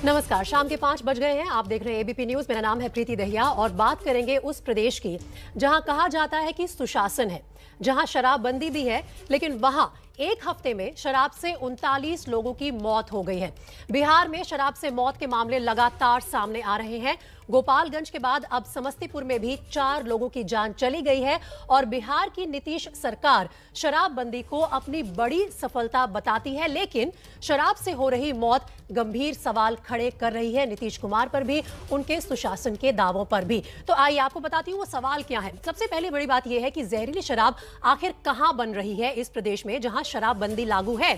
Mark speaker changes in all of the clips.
Speaker 1: नमस्कार, शाम के 5 बज गए हैं। आप देख रहे हैं एबीपी न्यूज। मेरा नाम है प्रीति दहिया और बात करेंगे उस प्रदेश की जहां कहा जाता है कि सुशासन है, जहां शराबबंदी भी है, लेकिन वहां एक हफ्ते में शराब से 39 लोगों की मौत हो गई है। बिहार में शराब से मौत के मामले लगातार सामने आ रहे हैं। गोपालगंज के बाद अब समस्तीपुर में भी 4 लोगों की जान चली गई है और बिहार की नीतीश सरकार शराबबंदी को अपनी बड़ी सफलता बताती है, लेकिन शराब से हो रही मौत गंभीर सवाल खड़े कर रही है नीतीश कुमार पर भी, उनके सुशासन के दावों पर भी। तो आइए आपको बताती हूँ वो सवाल क्या है। सबसे पहली बड़ी बात यह है कि जहरीली शराब आखिर कहां बन रही है इस प्रदेश में जहां शराबबंदी लागू है।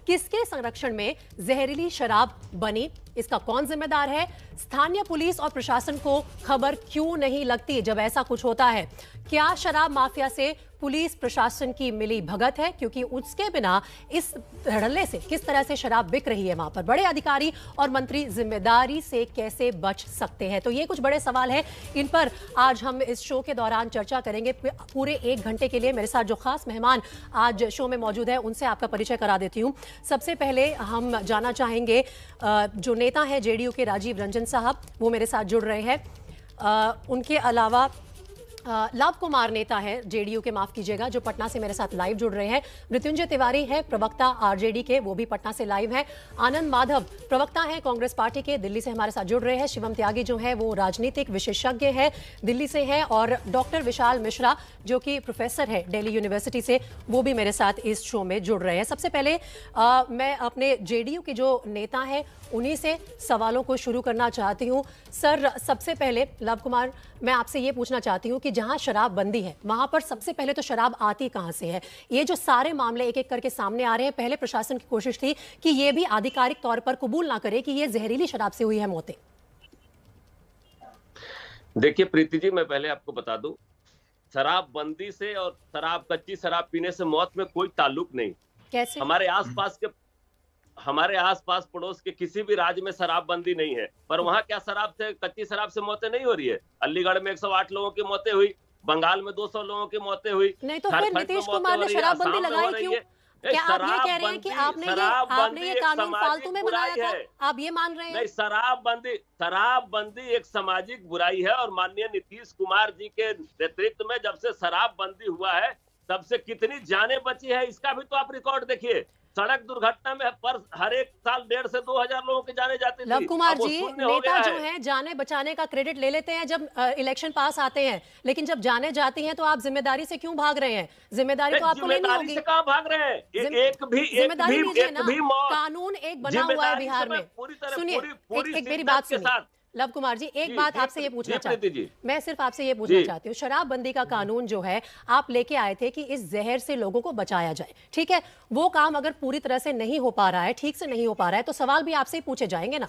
Speaker 1: किसके संरक्षण में जहरीली शराब बनी, इसका कौन जिम्मेदार है? स्थानीय पुलिस और प्रशासन को खबर क्यों नहीं लगती जब ऐसा कुछ होता है? क्या शराब माफिया से पुलिस प्रशासन की मिली भगत है, क्योंकि उसके बिना इस धड़ल्ले से किस तरह से शराब बिक रही है वहां पर? बड़े अधिकारी और मंत्री जिम्मेदारी से कैसे बच सकते हैं? तो ये कुछ बड़े सवाल हैं, इन पर आज हम इस शो के दौरान चर्चा करेंगे पूरे 1 घंटे के लिए। मेरे साथ जो खास मेहमान आज शो में मौजूद है उनसे आपका परिचय करा देती हूँ। सबसे पहले हम जानना चाहेंगे जो नेता है जेडीयू के राजीव रंजन साहब, वो मेरे साथ जुड़ रहे हैं। उनके अलावा लव कुमार नेता है जेडीयू के, माफ कीजिएगा, जो पटना से मेरे साथ लाइव जुड़ रहे हैं। मृत्युंजय तिवारी है प्रवक्ता आरजेडी के, वो भी पटना से लाइव है। आनंद माधव प्रवक्ता है कांग्रेस पार्टी के, दिल्ली से हमारे साथ जुड़ रहे हैं। शिवम त्यागी जो है वो राजनीतिक विशेषज्ञ है, दिल्ली से है। और डॉक्टर विशाल मिश्रा जो कि प्रोफेसर है दिल्ली यूनिवर्सिटी से, वो भी मेरे साथ इस शो में जुड़ रहे हैं। सबसे पहले मैं अपने जेडीयू के जो नेता है उन्हीं से सवालों को शुरू करना चाहती हूँ। सर, सबसे पहले लव कुमार, मैं आपसे ये पूछना चाहती हूँ कि जहां शराब बंदी है वहां पर सबसे पहले तो शराब आती कहां से है? ये जो सारे मामले एक एक करके सामने आ रहे हैं, पहले प्रशासन की कोशिश थी कि ये भी आधिकारिक तौर पर कबूल ना करे कि ये जहरीली शराब से हुई है मौतें।
Speaker 2: देखिए प्रीति जी, मैं पहले आपको बता दूं, शराब बंदी से और कच्ची शराब पीने से मौत में कोई ताल्लुक नहीं।
Speaker 1: कैसे?
Speaker 2: हमारे आसपास पड़ोस के किसी भी राज्य में शराबबंदी नहीं है, पर वहाँ क्या कच्ची शराब से मौतें नहीं हो रही है? अलीगढ़ में 108 लोगों की मौतें हुई, बंगाल में 200 लोगों की मौतें हुई।
Speaker 1: नहीं तो फिर नीतीश कुमार ने शराबबंदी लगाई क्यों? क्या आप ये कह रहे हैं कि आपने ये कानून फालतू में बनाया था? आप ये मान रहे हैं?
Speaker 2: नहीं, शराबबंदी एक सामाजिक बुराई है और माननीय नीतीश कुमार जी के नेतृत्व में जब से शराबबंदी हुआ है तब से कितनी जानें बची है, इसका भी तो आप रिकॉर्ड देखिए। सड़क दुर्घटना में पर हर एक साल 1,500 से 2,000 लोगों की जाने जाती थी।
Speaker 1: लव कुमार जी, नेता जो है जाने बचाने का क्रेडिट ले लेते हैं जब इलेक्शन पास आते हैं, लेकिन जब जाने जाती हैं तो आप जिम्मेदारी से क्यों भाग रहे हैं? जिम्मेदारी तो आपको लेनी होगी।
Speaker 2: से कहाँ भाग रहे हैं?
Speaker 1: जिम्मेदारी लीजिए ना। कानून एक बना हुआ है बिहार में। सुनिए, एक मेरी बात सुनिए लव कुमार जी, एक बात आपसे ये पूछना चाहती हूँ, मैं सिर्फ आपसे ये पूछना चाहती हूँ, शराबबंदी का कानून जो है आप लेके आए थे कि इस जहर से लोगों को बचाया जाए, ठीक है? वो काम अगर पूरी तरह से नहीं हो पा रहा है, ठीक से नहीं हो पा रहा है, तो सवाल भी आपसे ही पूछे जाएंगे ना?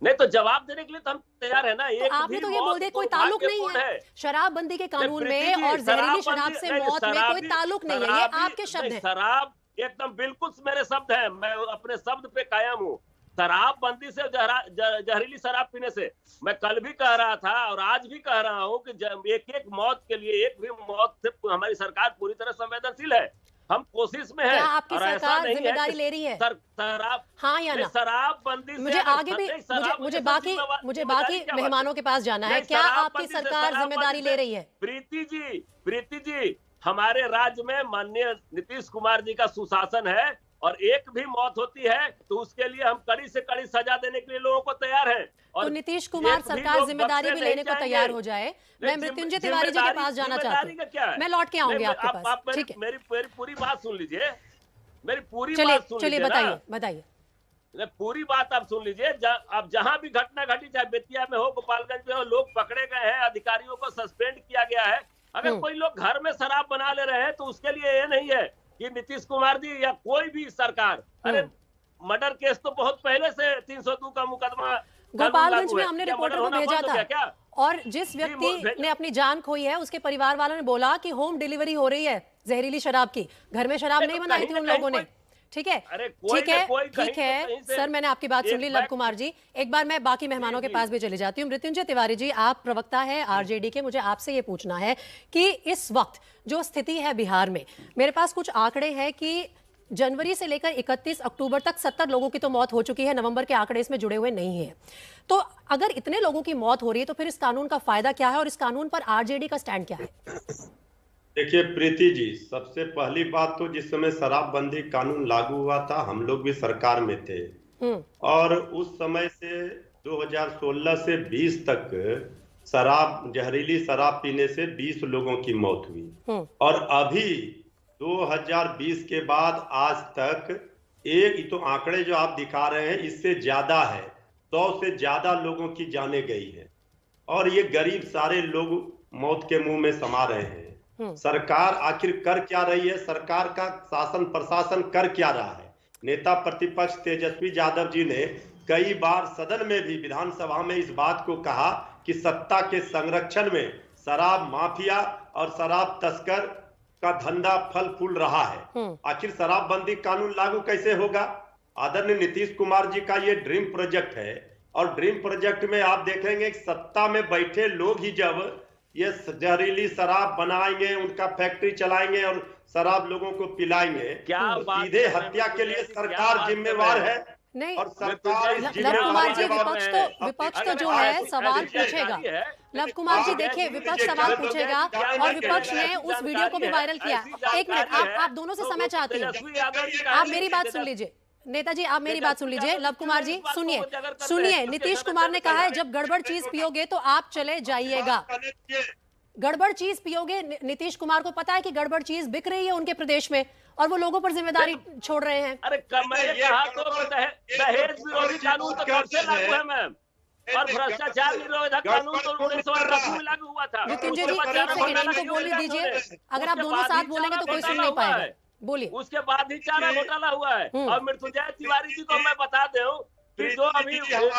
Speaker 2: नहीं तो जवाब देने के लिए तो हम तैयार है ना।
Speaker 1: तो आपने तो ये बोल दिया कोई ताल्लुक नहीं है शराबबंदी के कानून में और जहरीली शराब से मौत में कोई ताल्लुक नहीं है। ये आपके शब्द हैं।
Speaker 2: शराब एकदम बिल्कुल मेरे शब्द हैं, मैं अपने शब्द पे कायम हूँ। शराबबंदी से जहरीली शराब पीने से मैं कल भी कह रहा था और आज भी कह रहा हूं कि एक एक मौत के लिए, एक भी मौत से हमारी सरकार पूरी तरह संवेदनशील है। हम कोशिश में है।
Speaker 1: क्या आपकी सरकार जिम्मेदारी ले रही है?
Speaker 2: शराब,
Speaker 1: हाँ या ना?
Speaker 2: शराबबंदी
Speaker 1: मुझे आगे भी मुझे बाकी मेहमानों के पास जाना है। क्या आपकी सरकार जिम्मेदारी ले रही है?
Speaker 2: प्रीति जी, हमारे राज्य में माननीय नीतीश कुमार जी का सुशासन है और एक भी मौत होती है तो उसके लिए हम कड़ी से कड़ी सजा देने के लिए लोगों को तैयार हैं। और
Speaker 1: तो नीतीश कुमार सरकार जिम्मेदारी भी लेने को तैयार हो जाए। मैं मृत्युंजय तिवारी जी के पास जाना चाहती हूँ, मैं लौट के आऊंगी आपके पास, ठीक है?
Speaker 2: मेरी पूरी बात सुन लीजिए,
Speaker 1: चलिए बताइए।
Speaker 2: पूरी बात आप सुन लीजिए। अब जहां भी घटना घटी, चाहे बेतिया में हो, गोपालगंज में हो, लोग पकड़े गए हैं, अधिकारियों को सस्पेंड किया गया है। अगर कोई लोग घर में शराब बना ले रहे हैं तो उसके लिए ये नहीं है कि नीतीश कुमार जी या कोई भी सरकार, अरे मर्डर केस तो बहुत पहले से 302 का मुकदमा
Speaker 1: गोपालगंज में हमने रिपोर्टर को भेजा था और जिस व्यक्ति ने अपनी जान खोई है उसके परिवार वालों ने बोला कि होम डिलीवरी हो रही है जहरीली शराब की, घर में शराब नहीं बनाई थी उन लोगों ने। ठीक है, ठीक है सर, मैंने आपकी बात सुन ली लव कुमार जी। एक बार मैं बाकी मेहमानों के पास भी चली जाती हूँ। मृत्युंजय तिवारी जी, आप प्रवक्ता है आरजेडी के, मुझे आपसे ये पूछना है कि इस वक्त जो स्थिति है बिहार में, मेरे पास कुछ आंकड़े हैं कि जनवरी से लेकर 31 अक्टूबर तक 70 लोगों की तो मौत हो चुकी है। नवंबर के आंकड़े इसमें जुड़े हुए नहीं हैं। तो अगर इतने लोगों की मौत हो रही है तो फिर इस कानून का फायदा क्या है और इस कानून पर आरजेडी का स्टैंड क्या है?
Speaker 3: देखिए प्रीति जी, सबसे पहली बात तो जिस समय शराबबंदी कानून लागू हुआ था हम लोग भी सरकार में थे और उस समय से 2016 से 20 तक जहरीली शराब पीने से 20 लोगों की मौत हुई और अभी 2020 के बाद आज तक एक तो आंकड़े जो आप दिखा रहे हैं इससे ज्यादा है, 100 से ज्यादा लोगों की जाने गई है और ये गरीब सारे लोग मौत के मुंह में समा रहे हैं। सरकार आखिर कर क्या रही है? सरकार का शासन प्रशासन कर क्या रहा है? नेता प्रतिपक्ष तेजस्वी यादव जी ने कई बार सदन में भी विधानसभा में इस बात को कहा कि सत्ता के संरक्षण में शराब माफिया और शराब तस्कर का धंधा फल फूल रहा है। आखिर शराबबंदी कानून लागू कैसे होगा? आदरणीय नीतीश कुमार जी का ये ड्रीम प्रोजेक्ट है और ड्रीम प्रोजेक्ट में आप देखेंगे सत्ता में बैठे लोग ही जब ये जहरीली शराब बनाएंगे, उनका फैक्ट्री चलाएंगे और शराब लोगों को पिलाएंगे, क्या सीधे हत्या के लिए सरकार जिम्मेवार है?
Speaker 1: नहीं,
Speaker 3: और सरकार
Speaker 1: लव कुमार जी विपक्ष तो जो है सवाल पूछेगा। लव कुमार जी देखिए, विपक्ष सवाल पूछेगा और विपक्ष ने उस वीडियो को भी वायरल किया। एक मिनट, आप दोनों से समय चाहती हूँ, आप मेरी बात सुन लीजिए। नेताजी आप मेरी बात सुन लीजिए। लव कुमार जी सुनिए, नीतीश कुमार ने कहा है जब गड़बड़ चीज पियोगे तो आप चले जाइएगा। गड़बड़ चीज पियोगे, नीतीश कुमार को पता है कि गड़बड़ चीज बिक रही है उनके प्रदेश में और वो लोगों पर जिम्मेदारी छोड़ रहे हैं।
Speaker 2: अरे दहेज विरोधी कानून तो कब से लागू है मैम, और भ्रष्टाचार विरोधी कानून तो 1980 में लागू हुआ था।
Speaker 1: मृत्युंजय जी एक सेकंड इनको बोलने दीजिए, अगर आप दोनों साथ बोलेंगे तो कोई सुन नहीं पाएगा। बोलिए।
Speaker 2: उसके बाद ही चारा घोटाला हुआ है और मृत्युंजय तिवारी जी को मैं बता दूं कि जो अभी जो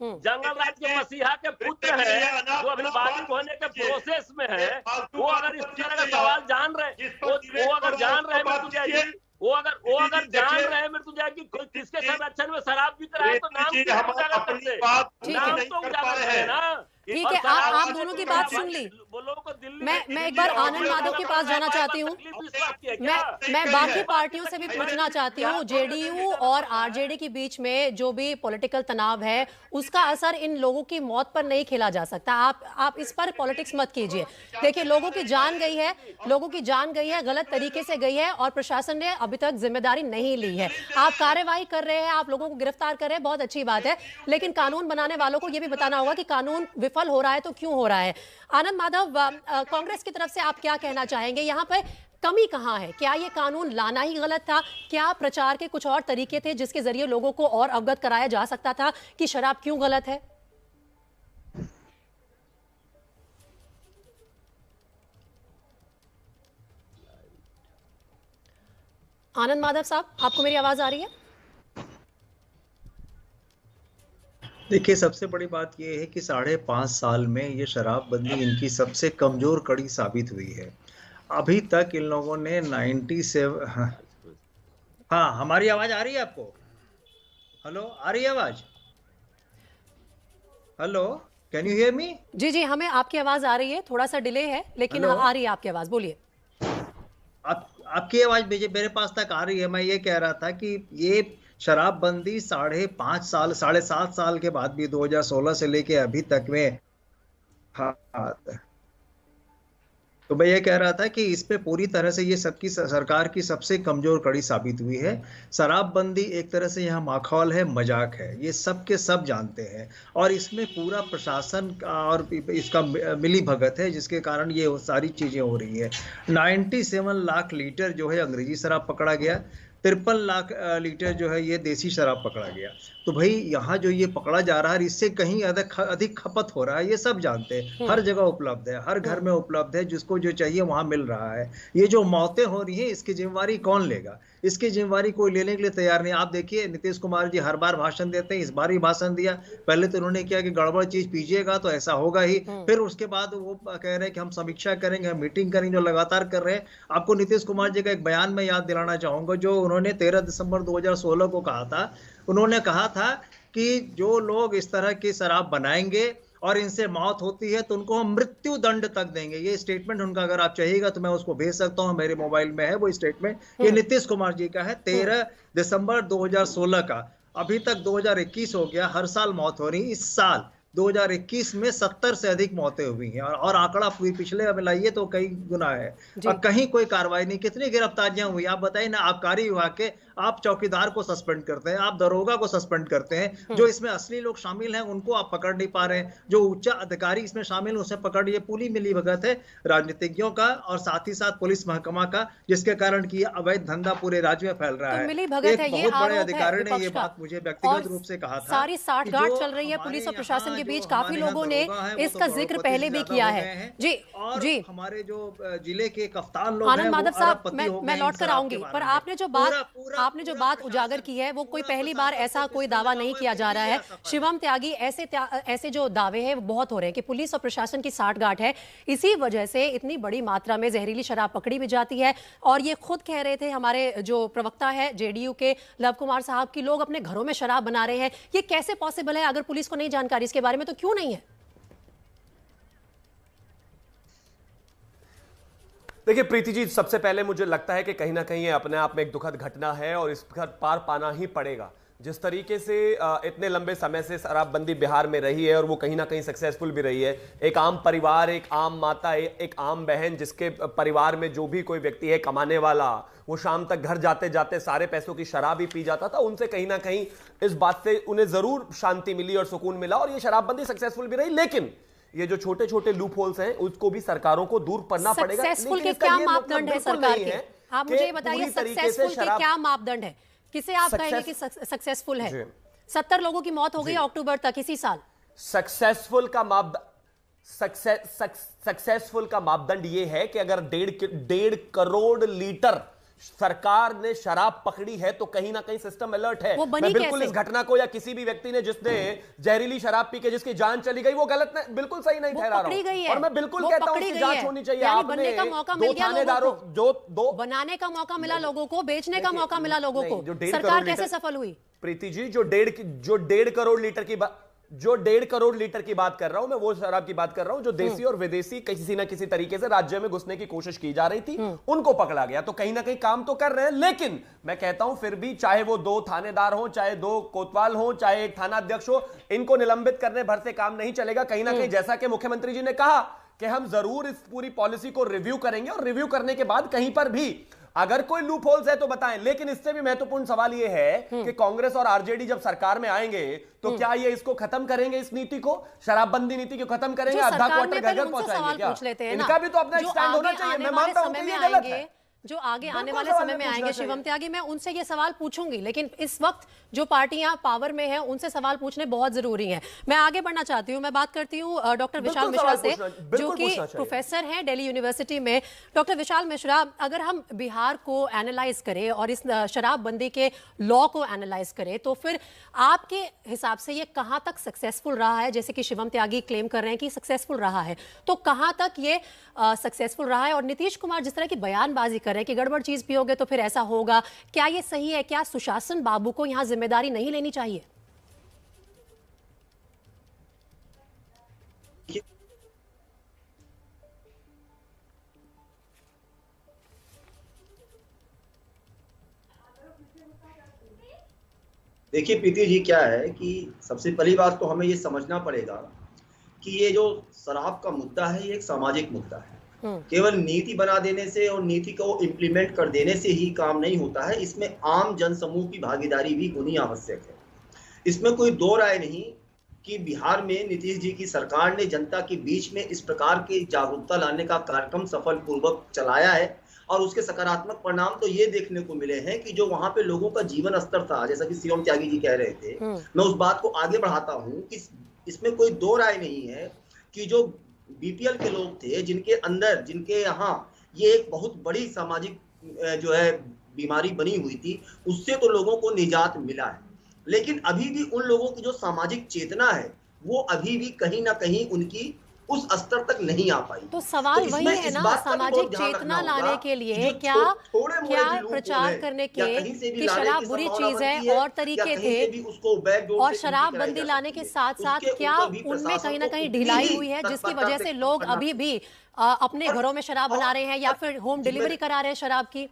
Speaker 2: जंगल राज के मसीहा के पुत्र है जो अभी बालिग होने के प्रोसेस में है, वो अगर इस तरह का सवाल जान रहे, वो अगर जान रहे मृत्युंजय जी, वो अगर जान रहे मृत्युंजय की किसके संरक्षण में शराब बिक रहा है तो नाम तो उजागर करते, नाम तो उजागर करे ना।
Speaker 1: ठीक है, आप दोनों की बात सुन ली। मैं एक बार आनंद माधव के पास जाना चाहती हूँ। मैं बाकी पार्टियों से भी पूछना चाहती हूँ, जेडीयू और आरजेडी के बीच में जो भी पॉलिटिकल तनाव है उसका असर इन लोगों की मौत पर नहीं खेला जा सकता। आप इस पर पॉलिटिक्स मत कीजिए। देखिए लोगों की जान गई है, गलत तरीके से गई है और प्रशासन ने अभी तक जिम्मेदारी नहीं ली है। आप कार्रवाई कर रहे हैं, आप लोगों को गिरफ्तार कर रहे हैं, बहुत अच्छी बात है, लेकिन कानून बनाने वालों को यह भी बताना होगा कि कानून विफल हो रहा है तो क्यों हो रहा है। आनंद माधव, कांग्रेस की तरफ से आप क्या कहना चाहेंगे? यहाँ पर कमी कहाँ है? क्या ये कानून लाना ही गलत था? क्या प्रचार के कुछ और तरीके थे जिसके जरिए लोगों को और अवगत कराया जा सकता था कि शराब क्यों गलत है? आनंद माधव साहब, आपको मेरी आवाज आ रही है?
Speaker 4: देखिए सबसे बड़ी बात यह है कि 5.5 साल में ये शराबबंदी इनकी सबसे कमजोर कड़ी साबित हुई है। अभी तक इन लोगों ने 97 हाँ हमारी आवाज आ रही है आपको? हेलो, आ रही है आवाज? Hello, can you hear me?
Speaker 1: जी जी, हमें आपकी आवाज आ रही है, थोड़ा सा डिले है लेकिन आ रही है आपकी आवाज, बोलिए।
Speaker 4: आपकी आवाज मेरे पास तक आ रही है। मैं ये कह रहा था कि ये शराबबंदी 7 साल के बाद भी 2016 से लेके अभी तक में, हाँ तो मैं ये कह रहा था कि इस पे पूरी तरह से ये सबकी सरकार की सबसे कमजोर कड़ी साबित हुई है। शराबबंदी एक तरह से यहाँ माखौल है, मजाक है, ये सब के सब जानते हैं और इसमें पूरा प्रशासन और इसका मिली भगत है जिसके कारण ये सारी चीजें हो रही है। 97 लाख लीटर जो है अंग्रेजी शराब पकड़ा गया, 53 लाख लीटर जो है ये देसी शराब पकड़ा गया। तो भाई यहाँ जो ये पकड़ा जा रहा है इससे कहीं अधिक खपत हो रहा है, ये सब जानते हैं, हर जगह उपलब्ध है, हर घर में उपलब्ध है, जिसको जो चाहिए वहां मिल रहा है। ये जो मौतें हो रही हैं इसकी जिम्मेवारी कौन लेगा? इसकी जिम्मेवारी कोई लेने के लिए तैयार नहीं। आप देखिए नीतीश कुमार जी हर बार भाषण देते हैं, इस बार ही भाषण दिया। पहले तो उन्होंने किया कि गड़बड़ चीज पीजिएगा तो ऐसा होगा ही, फिर उसके बाद वो कह रहे हैं कि हम समीक्षा करेंगे, हम मीटिंग करेंगे, जो लगातार कर रहे हैं। आपको नीतीश कुमार जी का एक बयान में याद दिलाना चाहूंगा जो उन्होंने 13 दिसंबर 2016 को कहा था। उन्होंने कहा था कि जो लोग इस तरह की शराब बनाएंगे और इनसे मौत होती है तो उनको हम मृत्यु दंड तक देंगे। ये स्टेटमेंट उनका अगर आप चाहिएगा तो मैं उसको भेज सकता हूँ, मेरे मोबाइल में है वो स्टेटमेंट। ये नीतीश कुमार जी का है, 13 दिसंबर 2016 का। अभी तक 2021 हो गया, हर साल मौत हो रही। इस साल 2021 में 70 से अधिक मौतें हुई हैं और आंकड़ा पूरी पिछले अब लाइए तो कई गुना है और कहीं कोई कार्रवाई नहीं। कितनी गिरफ्तारियां हुई आप बताइए ना। आबकारी विभाग के आप चौकीदार को सस्पेंड करते हैं, आप दरोगा को सस्पेंड करते हैं, जो इसमें असली लोग शामिल हैं उनको आप पकड़ नहीं पा रहे हैं, जो उच्च अधिकारी इसमें शामिल हैं उसे पकड़। ये पूरी मिली भगत है राजनीतिज्ञों का और साथ ही साथ पुलिस महकमा का, जिसके कारण की अवैध धंधा पूरे राज्य में फैल रहा है।
Speaker 1: मिली भगत है,
Speaker 4: एक बहुत बड़े अधिकारी ने ये बात मुझे व्यक्तिगत रूप से कहा था।
Speaker 1: सारी साठगांठ चल रही है पुलिस और प्रशासन के बीच, काफी लोगों ने इसका जिक्र पहले भी किया है। जी जी,
Speaker 4: हमारे जो जिले के कप्तान लोग
Speaker 1: आनंद माधव साहब, मैं लौट कर आऊंगी, पर आपने जो बात उजागर की है वो कोई पहली बार ऐसा कोई दावा नहीं किया जा रहा है। शिवम त्यागी, ऐसे जो दावे हैं वो बहुत हो रहे हैं कि पुलिस और प्रशासन की साठगांठ है, इसी वजह से इतनी बड़ी मात्रा में जहरीली शराब पकड़ी भी जाती है। और ये खुद कह रहे थे हमारे जो प्रवक्ता है जेडीयू के लव कुमार साहब की लोग अपने घरों में शराब बना रहे हैं। ये कैसे पॉसिबल है? अगर पुलिस को नहीं जानकारी इसके बारे में तो क्यों नहीं है?
Speaker 5: देखिए प्रीति जी, सबसे पहले मुझे लगता है कि कहीं ना कहीं ये अपने आप में एक दुखद घटना है और इस पर पार पाना ही पड़ेगा। जिस तरीके से इतने लंबे समय से शराबबंदी बिहार में रही है और वो कहीं ना कहीं सक्सेसफुल भी रही है। एक आम परिवार, एक आम माता, एक आम बहन, जिसके परिवार में जो भी कोई व्यक्ति है कमाने वाला, वो शाम तक घर जाते जाते सारे पैसों की शराब ही पी जाता था। उनसे कहीं ना कहीं इस बात से उन्हें जरूर शांति मिली और सुकून मिला और ये शराबबंदी सक्सेसफुल भी रही। लेकिन ये जो छोटे छोटे लूप होल्स हैं उसको भी सरकारों को दूर करना पड़ेगा।
Speaker 1: सक्सेसफुल के क्या मापदंड है सरकार के? आप मुझे बताइए, सक्सेसफुल के क्या मापदंड है? किसे आप कहेंगे कि सक्सेसफुल है? 70 लोगों की मौत हो गई अक्टूबर तक इसी साल।
Speaker 5: सक्सेसफुल का मापदंड यह है कि अगर 1.5 करोड़ लीटर सरकार ने शराब पकड़ी है तो कहीं ना कहीं सिस्टम अलर्ट है। मैं बिल्कुल इस घटना को या किसी भी व्यक्ति ने जिसने जहरीली शराब पी के जिसकी जान चली गई वो गलत नहीं, बिल्कुल सही नहीं ठहरा रहा हूं। और मैं बिल्कुल कहता हूं कि जांच होनी चाहिए।
Speaker 1: बनने का मौका मिल गया लोगों को, बनाने का मौका मिला लोगों को, बेचने का मौका मिला लोगों को, सरकार कैसे सफल हुई?
Speaker 5: प्रीति जी, जो 1.5 करोड़ लीटर की बात कर रहा हूं मैं, वो शराब की बात कर रहा हूं जो देसी और विदेशी किसी ना किसी तरीके से राज्य में घुसने की कोशिश की जा रही थी, उनको पकड़ा गया। तो कहीं ना कहीं काम तो कर रहे हैं। लेकिन मैं कहता हूं फिर भी, चाहे वो 2 थानेदार हो, चाहे 2 कोतवाल हो, चाहे 1 थाना अध्यक्ष हो, इनको निलंबित करने भर से काम नहीं चलेगा। कहीं ना कहीं जैसा कि मुख्यमंत्री जी ने कहा कि हम जरूर इस पूरी पॉलिसी को रिव्यू करेंगे और रिव्यू करने के बाद कहीं पर भी अगर कोई लूप होल्स है तो बताएं। लेकिन इससे भी महत्वपूर्ण सवाल यह है कि कांग्रेस और आरजेडी जब सरकार में आएंगे तो क्या ये इसको खत्म करेंगे, इस नीति को, शराबबंदी नीति को खत्म करेंगे? आधा क्वार्टर घर घर पहुंचाएंगे क्या? इनका भी तो अपना एक स्टैंड होना चाहिए। मैं मानता हूं कि ये गलत है।
Speaker 1: जो आगे आने वाले समय में आएंगे शिवम त्यागी, मैं उनसे ये सवाल पूछूंगी, लेकिन इस वक्त जो पार्टियां पावर में हैं उनसे सवाल पूछने बहुत जरूरी हैं। मैं आगे बढ़ना चाहती हूँ, मैं बात करती हूँ डॉक्टर विशाल मिश्रा से, जो कि प्रोफेसर हैं दिल्ली यूनिवर्सिटी में। डॉक्टर विशाल मिश्रा, अगर हम बिहार को एनालाइज करें और इस शराबबंदी के लॉ को एनालाइज करें तो फिर आपके हिसाब से ये कहाँ तक सक्सेसफुल रहा है? जैसे कि शिवम त्यागी क्लेम कर रहे हैं कि सक्सेसफुल रहा है, तो कहाँ तक ये सक्सेसफुल रहा है? और नीतीश कुमार जिस तरह की बयानबाजी कर रहे हैं कि गड़बड़ चीज पियोगे तो फिर ऐसा होगा, क्या ये सही है? क्या सुशासन बाबू को यहां जिम्मेदारी नहीं लेनी चाहिए?
Speaker 6: देखिए प्रीति जी, क्या है कि सबसे पहली बात तो हमें ये समझना पड़ेगा कि ये जो शराब का मुद्दा है ये एक सामाजिक मुद्दा है। केवल नीति बना देने से और नीति को इम्प्लीमेंट कर देने से ही काम नहीं होता है, इसमें आम जनसमूह की भागीदारी भी होनी आवश्यक है। इसमें कोई दो राय नहीं कि बिहार में नीतीश जी की सरकार ने जनता के बीच में इस प्रकार की जागरूकता लाने का कार्यक्रम सफलपूर्वक चलाया है और उसके सकारात्मक परिणाम तो ये देखने को मिले हैं कि जो वहां पे लोगों का जीवन स्तर था, जैसा कि शिवम त्यागी जी कह रहे थे, मैं उस बात को आगे बढ़ाता हूँ कि इसमें कोई दो राय नहीं है कि जो बीपीएल के लोग थे, जिनके यहाँ ये एक बहुत बड़ी सामाजिक जो है बीमारी बनी हुई थी, उससे तो लोगों को निजात मिला है। लेकिन अभी भी उन लोगों की जो सामाजिक चेतना है वो अभी भी कहीं ना कहीं उनकी उस स्तर तक नहीं आ पाई।
Speaker 1: तो सवाल
Speaker 6: तो
Speaker 1: वही है ना, सामाजिक चेतना लाने के लिए क्या प्रचार करने के कि शराब बुरी चीज है और तरीके थे, और शराबबंदी लाने के साथ साथ क्या उनमें कहीं ना कहीं ढिलाई हुई है जिसकी वजह से लोग अभी भी अपने घरों में शराब बना रहे हैं या फिर होम डिलीवरी करा रहे हैं शराब की?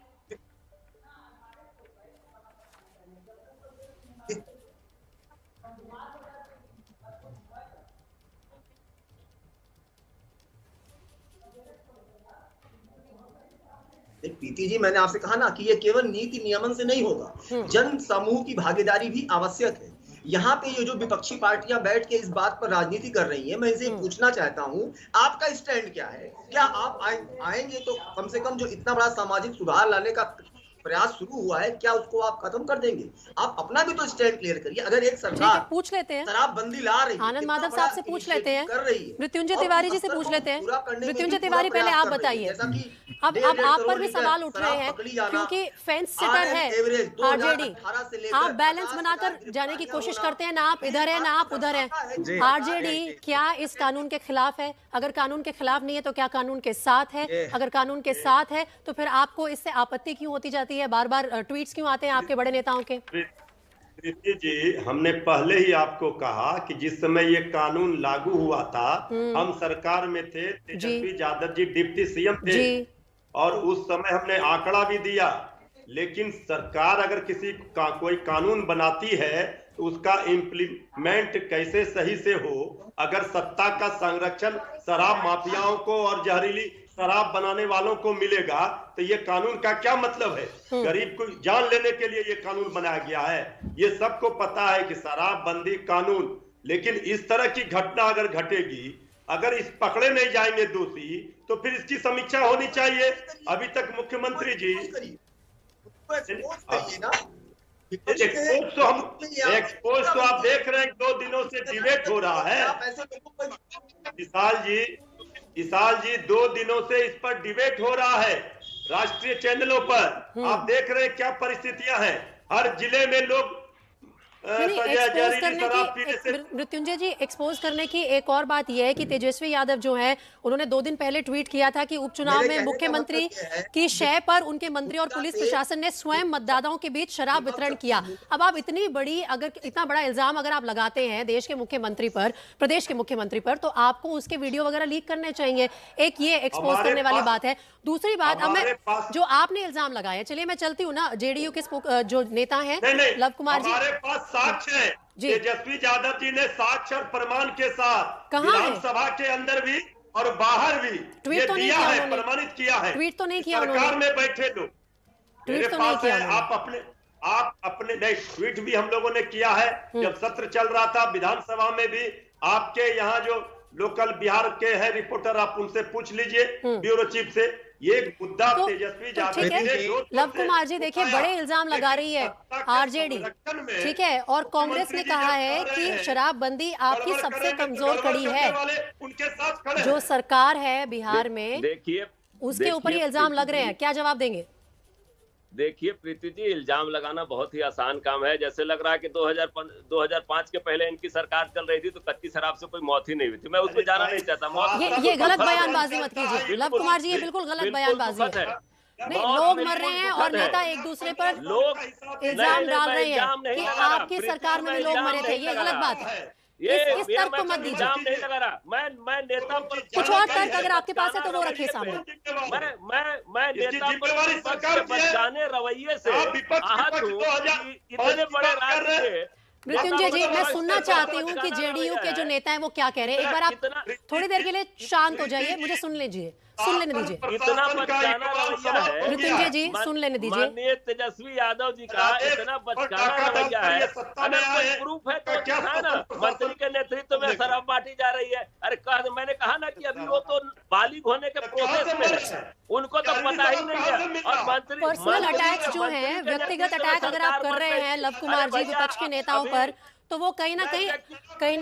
Speaker 6: प्रीति जी, मैंने आपसे कहा ना कि ये केवल नीति नियमन से नहीं होगा, जन समूह की भागीदारी भी आवश्यक है। यहाँ पे ये जो विपक्षी पार्टियां बैठ के इस बात पर राजनीति कर रही हैं, मैं इसे पूछना चाहता हूँ, आपका स्टैंड क्या है? क्या आप आएंगे तो कम से कम जो इतना बड़ा सामाजिक सुधार लाने का प्रयास शुरू हुआ है, क्या उसको आप खत्म कर देंगे? आप अपना भी तो स्टैंड क्लियर करिए। अगर एक सरकार
Speaker 1: पूछ लेते हैं,
Speaker 6: शराबबंदी ला रही है,
Speaker 1: आनंद माधव साहब से पूछ लेते हैं,
Speaker 6: कर रही है,
Speaker 1: मृत्युंजय तिवारी जी से पूछ लेते हैं। मृत्युंजय तिवारी, पहले आप बताइए, अब आप पर भी सवाल उठ रहे हैं क्योंकि फेंस सिटर है आरजेडी, आप बैलेंस बनाकर जाने की कोशिश करते हैं, ना आप इधर है ना आप उधर है। आरजेडी क्या इस कानून के खिलाफ है? अगर कानून के खिलाफ नहीं है तो क्या कानून के साथ है? अगर कानून के साथ है तो फिर आपको इससे आपत्ति क्यों होती जाती है? बार बार ट्वीट्स क्यों आते हैं आपके बड़े नेताओं के?
Speaker 3: प्रीति जी, हमने पहले ही आपको कहा कि जिस समय ये कानून लागू हुआ था, हम सरकार में थे, तेजस्वी यादव जी डिप्टी सीएम थे, और उस समय हमने आंकड़ा भी दिया। लेकिन सरकार अगर कोई कानून बनाती है तो उसका इम्प्लीमेंट कैसे सही से हो, अगर सत्ता का संरक्षण शराब माफियाओं को और जहरीली शराब बनाने वालों को मिलेगा तो ये कानून का क्या मतलब है? गरीब को जान लेने के लिए ये कानून बनाया गया है। ये सबको पता है कि शराबबंदी कानून, लेकिन इस तरह की घटना अगर घटेगी, अगर इस पकड़े नहीं जाएंगे दोषी, तो फिर इसकी समीक्षा होनी चाहिए। अभी तक मुख्यमंत्री जी एक्सपोज तो आप देख रहे हैं, 2 दिनों से डिबेट हो रहा है। विशाल जी 2 दिनों से इस पर डिबेट हो रहा है राष्ट्रीय चैनलों पर। आप देख रहे हैं क्या परिस्थितियां हैं। हर जिले में लोग
Speaker 1: मृत्युंजय जी, एक्सपोज करने की एक और बात यह है कि तेजस्वी यादव जो है, उन्होंने 2 दिन पहले ट्वीट किया था कि उपचुनाव में मुख्यमंत्री की शय पर उनके मंत्री और पुलिस प्रशासन ने स्वयं मतदाताओं के बीच शराब वितरण किया। अब आप इतना बड़ा इल्जाम अगर आप लगाते हैं देश के मुख्यमंत्री पर, प्रदेश के मुख्यमंत्री पर, तो आपको उसके वीडियो वगैरह लीक करने चाहिए। एक ये एक्सपोज करने वाली बात है। दूसरी बात, अब मैं जो आपने इल्जाम लगाया, चलिए मैं चलती हूँ ना, जेडीयू के जो नेता है लव कुमार जी,
Speaker 3: हमारे पास साक्ष्य है। तेजस्वी यादव जी ने साक्ष्य और प्रमाण के साथ विधानसभा के अंदर भी और बाहर भी
Speaker 1: ट्वीट तो नहीं किया,
Speaker 3: प्रमाणित किया है।
Speaker 1: ट्वीट तो नहीं किया
Speaker 3: सरकार में बैठे लोग,
Speaker 1: ट्वीट तो नहीं किया।
Speaker 3: आप अपने नहीं, ट्वीट भी हम लोगों ने किया है। जब सत्र चल रहा था विधानसभा में भी, आपके यहाँ जो लोकल बिहार के है रिपोर्टर, आप उनसे पूछ लीजिए, ब्यूरो चीफ से। ये मुद्दा तेजस्वी
Speaker 1: लव कुमार जी, देखिए बड़े इल्जाम लगा रही है आरजेडी, ठीक है, और कांग्रेस ने कहा है कि शराबबंदी आपकी सबसे कमजोर कड़ी है। जो सरकार है बिहार में, देखिए उसके ऊपर ये इल्जाम लग रहे हैं, क्या जवाब देंगे?
Speaker 2: देखिए प्रीति जी, इल्जाम लगाना बहुत ही आसान काम है। जैसे लग रहा है कि 2005 के पहले इनकी सरकार चल रही थी तो कच्ची शराब से कोई मौत ही नहीं हुई थी। मैं उसमें जाना नहीं चाहता।
Speaker 1: ये गलत बयानबाजी मत कीजिए लव कुमार जी, ये बिल्कुल गलत बयानबाजी है। नहीं, लोग मर रहे हैं और नेता एक दूसरे पर इल्जाम डाल रहे हैं कि आपकी सरकार में भी लोग मरे थे। ये गलत बात है। इस तर्क को मत दीजिए।
Speaker 2: नहीं लगा रहा। मैं नेता पर
Speaker 1: कुछ और तर्क अगर आपके पास है तो वो रखिए सामने।
Speaker 2: मैं नेता पर बचाने रवैये से आहत हूँ। इतने बड़े राज्य से
Speaker 1: मृत्युंजय जी, मैं सुनना चाहती हूँ कि जेडीयू के जो नेता हैं वो क्या कह रहे हैं। एक बार आप थोड़ी देर के लिए शांत हो जाइए, मुझे सुन लेने दीजिए।
Speaker 2: इतना बचकाना रवैया है
Speaker 1: मृत्युंजय जी, सुन लेने दीजिए।
Speaker 2: माननीय तेजस्वी यादव जी का इतना बचकाना रवैया है। अगर कोई प्रूफ है तो दिखाए ना। मंत्री के नेतृत्व में शराब बांटी जा रही है। अरे मैंने कहा ना कि अभी वो तो बालिग होने के प्रोसेस में है, उनको तो पता ही नहीं है। और मंत्री
Speaker 1: पर्सनल अटैक्स जो हैं, व्यक्तिगत अटैक अगर आप कर रहे हैं लव कुमार जी विपक्ष के नेताओं पर, तो वो कहीं ना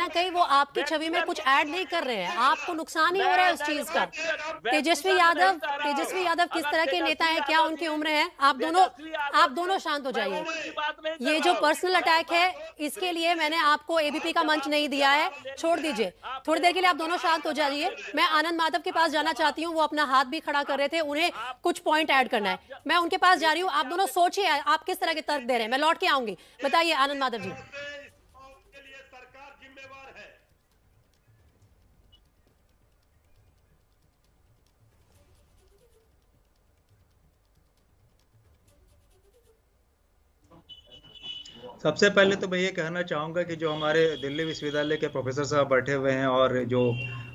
Speaker 1: कहीं वो आपकी छवि में कुछ ऐड नहीं कर रहे हैं, आपको नुकसान ही हो रहा है उस चीज का। तेजस्वी यादव किस तरह के नेता हैं, क्या उनकी उम्र है? आप दोनों शांत हो जाइए। ये जो पर्सनल अटैक है, इसके लिए मैंने आपको एबीपी का मंच नहीं दिया है, छोड़ दीजिए। थोड़ी देर के लिए आप दोनों शांत हो जाइए। मैं आनंद माधव के पास जाना चाहती हूँ, वो अपना हाथ भी खड़ा कर रहे थे, उन्हें कुछ पॉइंट ऐड करना है, मैं उनके पास जा रही हूँ। आप दोनों सोचिए आप किस तरह के तर्क दे रहे हैं, मैं लौट के आऊंगी। बताइए आनंद माधव जी।
Speaker 4: सबसे पहले तो मैं ये कहना चाहूँगा कि जो हमारे दिल्ली विश्वविद्यालय के प्रोफेसर साहब बैठे हुए हैं और जो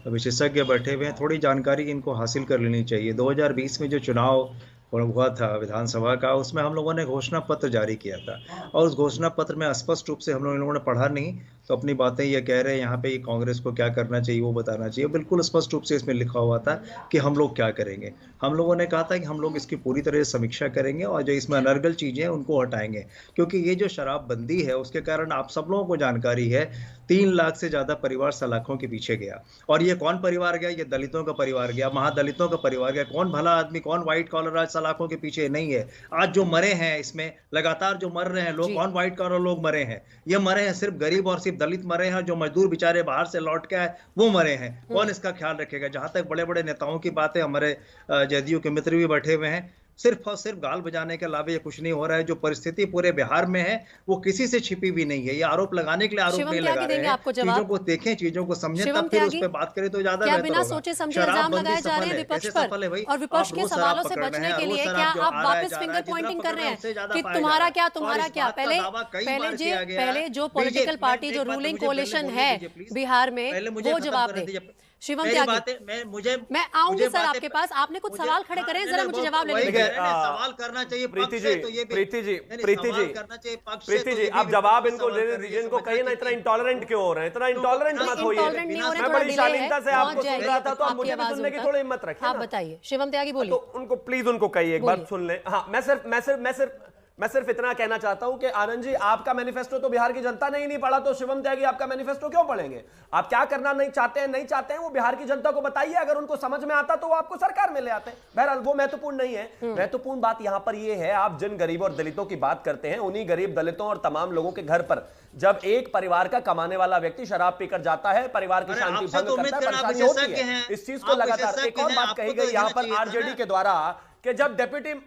Speaker 4: विशेषज्ञ बैठे हुए हैं, थोड़ी जानकारी इनको हासिल कर लेनी चाहिए। 2020 में जो चुनाव हुआ था विधानसभा का, उसमें हम लोगों ने घोषणा पत्र जारी किया था और उस घोषणा पत्र में स्पष्ट रूप से हम लोगों ने पढ़ा नहीं तो अपनी बातें ये कह रहे हैं यहाँ पे ये कांग्रेस को क्या करना चाहिए वो बताना चाहिए। बिल्कुल स्पष्ट रूप से इसमें लिखा हुआ था कि हम लोग क्या करेंगे। हम लोगों ने कहा था कि हम लोग इसकी पूरी तरह से समीक्षा करेंगे और जो इसमें अनर्गल चीज़ें हैं उनको हटाएंगे, क्योंकि ये जो शराबबंदी है उसके कारण आप सब लोगों को जानकारी है 3 लाख से ज़्यादा परिवार सलाखों के पीछे गया। और ये कौन परिवार गया? ये दलितों का परिवार गया, महादलितों का परिवार गया। कौन भला आदमी, कौन व्हाइट कॉलर आज सलाखों के पीछे नहीं है? आज जो मरे हैं इसमें लगातार जो मर रहे हैं लोग, कौन व्हाइट कॉलर लोग मरे हैं? ये मरे हैं सिर्फ गरीब और सिर्फ दलित मरे हैं, जो मजदूर बेचारे बाहर से लौट के आए वो मरे हैं। कौन इसका ख्याल रखेगा? जहां तक बड़े बड़े नेताओं की बातें, हमारे जदयू के मित्र भी बैठे हुए हैं, सिर्फ और सिर्फ गाल बजाने के अलावा ये कुछ नहीं हो रहा है। जो परिस्थिति पूरे बिहार में है वो किसी से छिपी भी नहीं है। ये आरोप लगाने के लिए आरोप नहीं लगा रहे हैं। चीजों को देखें, चीजों को समझें, तब फिर उस पर बात करें तो ज्यादा बेहतर
Speaker 1: बिना सोचे समझे इल्जाम लगाए जा रहे हैं विपक्ष पर, और विपक्ष के सवालों से बचने के लिए क्या आप वापस फिंगर पॉइंटिंग कर रहे हैं कि तुम्हारा क्या? पहले जो पॉलिटिकल पार्टी, जो रूलिंग कोalition है बिहार में, वो जवाब दे। शिवम त्यागी, मैं आऊंगी सर आपके पास। आपने कुछ सवाल खड़े करें, जरा मुझे जवाब लेने दीजिए।
Speaker 4: सवाल करना चाहिए प्रीति
Speaker 5: जी, आप जवाब इनको लेने दीजिए। इनको कहिए ना इतना इंटॉलरेंट क्यों हो रहे हैं, इतना इंटॉलरेंट मत होइए। मैं बड़ी शालीनता से आपको सुन रहा था, तो आप मुझे भी सुनने की थोड़ी हिम्मत रखिए।
Speaker 1: आप बताइए शिवम त्यागी, बोलिए।
Speaker 5: तो उनको प्लीज उनको कहिए एक बार सुन ले। हाँ, मैं सिर्फ इतना कहना चाहता हूं कि आनंद जी, आपका मैनिफेस्टो तो बिहार की जनता ने ही नहीं पढ़ा, तो शिवम त्यागी आपका मैनिफेस्टो क्यों पढ़ेंगे? आप क्या करना नहीं चाहते हैं वो बिहार की जनता को बताइए। अगर उनको समझ में आता तो वो आपको सरकार में ले आते। बहरहाल वो महत्वपूर्ण नहीं है। महत्वपूर्ण बात यहां पर ये है, आप जिन गरीब और दलितों की बात करते हैं, उन्हीं गरीब दलितों और तमाम लोगों के घर पर जब एक परिवार का कमाने वाला व्यक्ति शराब पीकर जाता है, परिवार की शांति भंग करता है, परेशानी होती है। इस चीज को लगातार एक और बात कही गई यहां पर आरजेडी के द्वारा कि जब डेप्यूटी,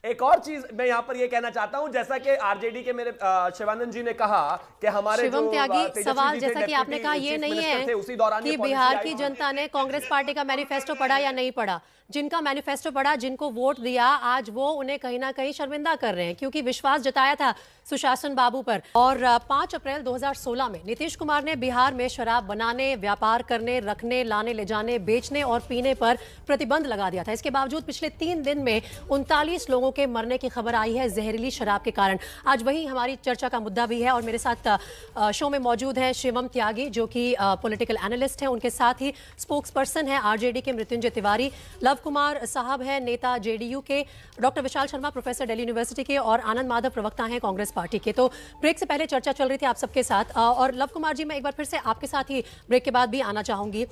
Speaker 5: एक और चीज मैं यहां पर यह कहना चाहता हूं, जैसा कि आरजेडी के मेरे शिवानंद जी ने कहा कि हमारे
Speaker 1: शिवम त्यागी, सवाल जैसा कि आपने कहा ये नहीं है कि बिहार की जनता ने कांग्रेस पार्टी का मैनिफेस्टो पढ़ा या नहीं पढ़ा। जिनका मैनिफेस्टो पढ़ा, जिनको वोट दिया, आज वो उन्हें कहीं ना कहीं शर्मिंदा कर रहे हैं, क्योंकि विश्वास जताया था सुशासन बाबू पर। और 5 अप्रैल 2016 में नीतीश कुमार ने बिहार में शराब बनाने, व्यापार करने, रखने, लाने ले जाने, बेचने और पीने पर प्रतिबंध लगा दिया था। इसके बावजूद पिछले 3 दिन में 39 लोगों के मरने की खबर आई है जहरीली शराब के कारण। आज वही हमारी चर्चा का मुद्दा भी है और मेरे साथ शो में मौजूद है शिवम त्यागी, जो कि पॉलिटिकल एनालिस्ट हैं। उनके साथ ही स्पोक्स पर्सन है आरजेडी के मृत्युंजय तिवारी, लव कुमार साहब है नेता जेडीयू के, doctor Vishal Sharma professor Delhi university के, और आनंद माधव प्रवक्ता हैं कांग्रेस पार्टी के। तो ब्रेक से पहले चर्चा चल रही थी आप सबके साथ, और लव कुमार जी, मैं एक बार फिर से आपके साथ ही ब्रेक के बाद भी आना चाहूंगी।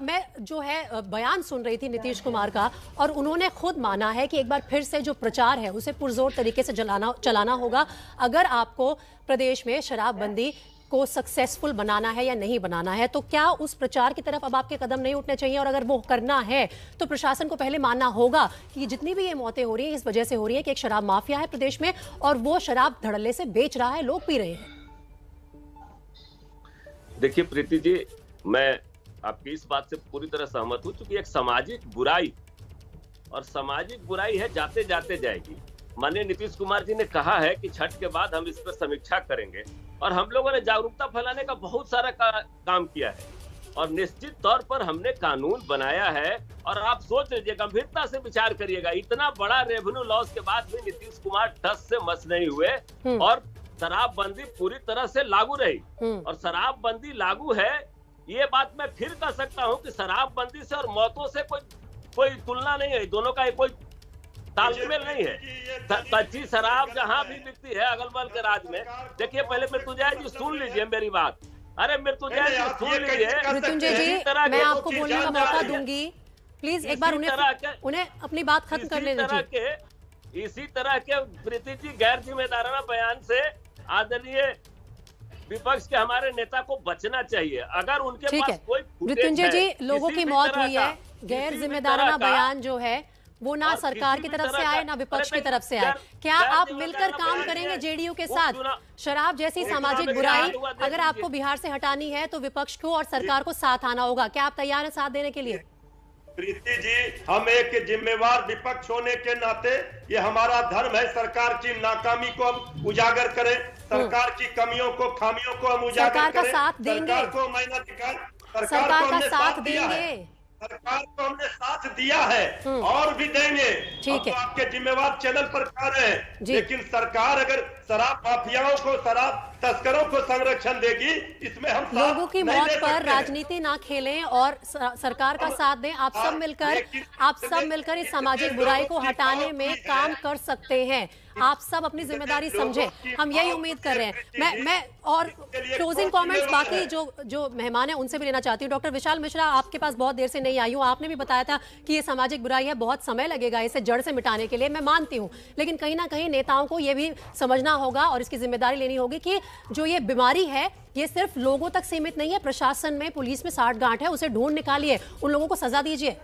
Speaker 1: मैं जो है बयान सुन रही थी नीतीश कुमार का, और उन्होंने खुद माना है कि एक बार फिर से जो प्रचार है उसे पुरजोर तरीके से चलाना होगा अगर आपको प्रदेश में शराबबंदी को सक्सेसफुल बनाना है या नहीं बनाना है। तो क्या उस प्रचार की तरफ अब आपके कदम नहीं उठने चाहिए? और अगर वो करना है तो प्रशासन को पहले मानना होगा कि जितनी भी ये मौतें हो रही हैं इस वजह से हो रही है कि एक शराब माफिया है प्रदेश में और वो शराब धड़ल्ले से बेच रहा है, लोग पी रहे हैं।
Speaker 2: देखिए प्रीति जी, मैं आपकी इस बात से पूरी तरह सहमत हूं, क्योंकि एक सामाजिक बुराई, और सामाजिक बुराई है जाते जाते जाएगी। माननीय नीतीश कुमार जी ने कहा है कि छठ के बाद हम इस पर समीक्षा करेंगे, और हम लोगों ने जागरूकता फैलाने का बहुत सारा काम किया है, और निश्चित तौर पर हमने कानून बनाया है। और आप सोच लीजिए, गंभीरता से विचार करिएगा, इतना बड़ा रेवेन्यू लॉस के बाद भी नीतीश कुमार ठस से मस नहीं हुए, और शराबबंदी पूरी तरह से लागू रही। और शराबबंदी लागू है, ये बात मैं फिर कह सकता हूँ कि शराबबंदी से और मौतों से कोई तुलना नहीं है, दोनों का कोई तालमेल नहीं है। कच्ची शराब जहाँ भी बिकती है अगल बगल के राज्य में, देखिए पहले मृत्युंजय जी सुन लीजिए मेरी बात। अरे मृत्युंजय जी सुन लीजिए।
Speaker 1: मृत्युंजय जी, मैं आपको बोलने का मौका दूंगी, प्लीज एक बार उन्हें अपनी बात खत्म कर लेने दीजिए।
Speaker 2: इसी तरह के प्रीति जी गैर जिम्मेदाराना बयान से आदरणीय विपक्ष के हमारे नेता को बचना चाहिए। अगर उनके पास कोई
Speaker 1: मृत्युंजय जी, लोगों की मौत हुई है, गैर जिम्मेदाराना बयान जो है वो ना सरकार की तरफ से आए ना विपक्ष की तरफ से आए। क्या आप मिलकर काम करेंगे जेडीयू के साथ? शराब जैसी सामाजिक बुराई अगर आपको बिहार से हटानी है तो विपक्ष को और सरकार को साथ आना होगा। क्या आप तैयार हैं साथ देने के लिए?
Speaker 3: प्रीति जी, हम एक जिम्मेवार विपक्ष होने के नाते ये हमारा धर्म है, सरकार की नाकामी को हम उजागर करें, सरकार की कमियों को, खामियों को हम उजागर करें।
Speaker 1: सरकार का साथ देंगे,
Speaker 3: सरकार को
Speaker 1: सरकार का साथ देंगे,
Speaker 3: सरकार को हमने साथ दिया है और भी देंगे।
Speaker 1: ठीक है,
Speaker 3: आपके जिम्मेवार चैनल पर कर रहे हैं, लेकिन सरकार अगर शराब माफियाओं को, शराब तस्करों को संरक्षण देगी, इसमें हम
Speaker 1: लोगों की मौत पर राजनीति ना खेलें और सरकार का साथ दें। आप सब मिलकर इस सामाजिक बुराई को हटाने में काम कर सकते हैं। आप सब अपनी जिम्मेदारी समझें, हम यही उम्मीद कर रहे हैं। मैं और क्लोजिंग कमेंट्स बाकी जो मेहमान हैं उनसे भी लेना चाहती हूँ। डॉक्टर विशाल मिश्रा, आपके पास बहुत देर से नहीं आई हूँ। आपने भी बताया था कि ये सामाजिक बुराई है, बहुत समय लगेगा इसे जड़ से मिटाने के लिए, मैं मानती हूँ, लेकिन कहीं ना कहीं नेताओं को ये भी समझना होगा और इसकी जिम्मेदारी लेनी होगी कि जो ये बीमारी है ये सिर्फ लोगों तक सीमित नहीं है। प्रशासन में, पुलिस में साठगांठ है, उसे ढूंढ निकालिए, उन लोगों को सजा दीजिए।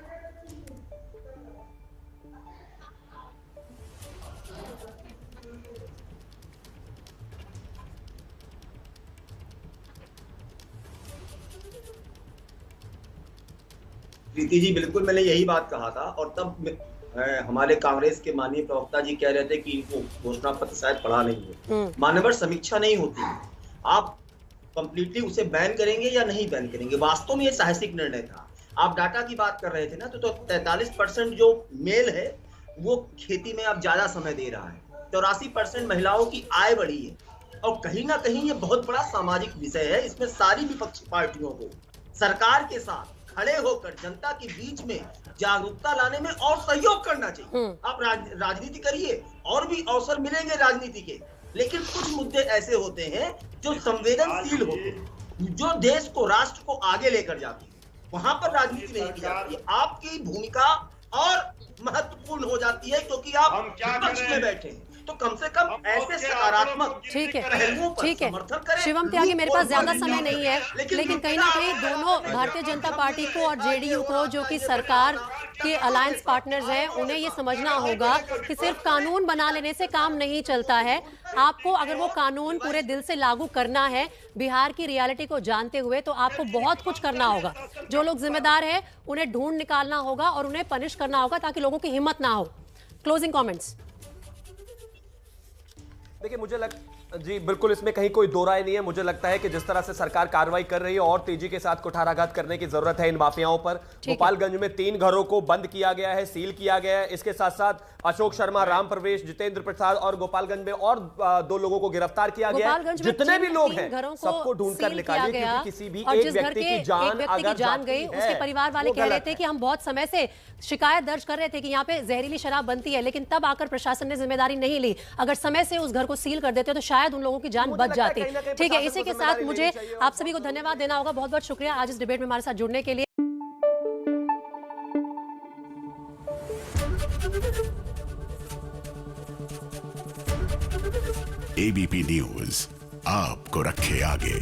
Speaker 6: प्रीति जी, बिल्कुल मैंने यही बात कहा था और तब हमारे कांग्रेस के माननीय प्रवक्ता जी कह रहे थे कि इनको घोषणा पत्र शायद पढ़ा नहीं है। मानवर समीक्षा नहीं होती, आप कंप्लीटली उसे बैन करेंगे या नहीं बैन करेंगे। वास्तव में ये साहसिक निर्णय था। आप डाटा की बात कर रहे थे ना, तो 43% जो मेल है वो खेती में अब ज्यादा समय दे रहा है, 84% महिलाओं की आय बढ़ी है और कहीं ना कहीं ये बहुत बड़ा सामाजिक विषय है। इसमें सारी विपक्षी पार्टियों को सरकार के साथ खड़े होकर जनता के बीच में जागरूकता लाने में और सहयोग करना चाहिए। आप राजनीति करिए, और भी अवसर मिलेंगे राजनीति के, लेकिन कुछ मुद्दे ऐसे होते हैं जो संवेदनशील होते हैं, जो देश को, राष्ट्र को आगे लेकर जाते हैं, वहां पर राजनीति नहीं की जाती है। आपकी भूमिका और महत्वपूर्ण हो जाती है क्योंकि आप विपक्ष में बैठे हैं, तो कम से कम ऐसे सकारात्मक पहलुओं पर समर्थन करें।
Speaker 1: शिवम त्यागी, मेरे पास ज्यादा समय नहीं है, लेकिन कहीं ना कहीं दोनों भारतीय जनता पार्टी को और जेडीयू को, जो कि सरकार के अलायंस पार्टनर्स हैं, उन्हें ये समझना होगा कि सिर्फ कानून बना लेने से काम नहीं चलता है। आपको अगर वो कानून पूरे दिल से लागू करना है, बिहार की रियलिटी को जानते हुए, तो आपको बहुत कुछ करना होगा। जो लोग जिम्मेदार हैं उन्हें ढूंढ निकालना होगा और उन्हें पनिश करना होगा ताकि लोगों की हिम्मत ना हो। Closing comments.
Speaker 5: देखिए, जी बिल्कुल, इसमें कहीं कोई दो राय नहीं है। मुझे लगता है कि जिस तरह से सरकार कार्रवाई कर रही है और तेजी के साथ कुठाराघात करने की जरूरत है इन माफियाओं पर। गोपालगंज में 3 घरों को बंद किया गया है, सील किया गया है। इसके साथ साथ अशोक शर्मा, राम प्रवेश, जितेंद्र प्रसाद और गोपालगंज में और 2 लोगों को गिरफ्तार किया गया है। जितने भी लोग हैं सबको ढूंढकर निकालिए, क्योंकि किसी भी एक व्यक्ति की जान
Speaker 1: गई, उसके परिवार वाले कह रहे थे कि हम बहुत समय से शिकायत दर्ज कर रहे थे कि यहाँ पे जहरीली शराब बनती है, लेकिन तब आकर प्रशासन ने जिम्मेदारी नहीं ली। अगर समय से उस घर को सील कर देते तो शायद उन लोगों की जान बच जाती। ठीक है, इसी के साथ मुझे आप सभी को धन्यवाद देना होगा। बहुत बहुत शुक्रिया आज इस डिबेट में हमारे साथ जुड़ने के लिए।
Speaker 7: एबीपी न्यूज आपको रखे आगे।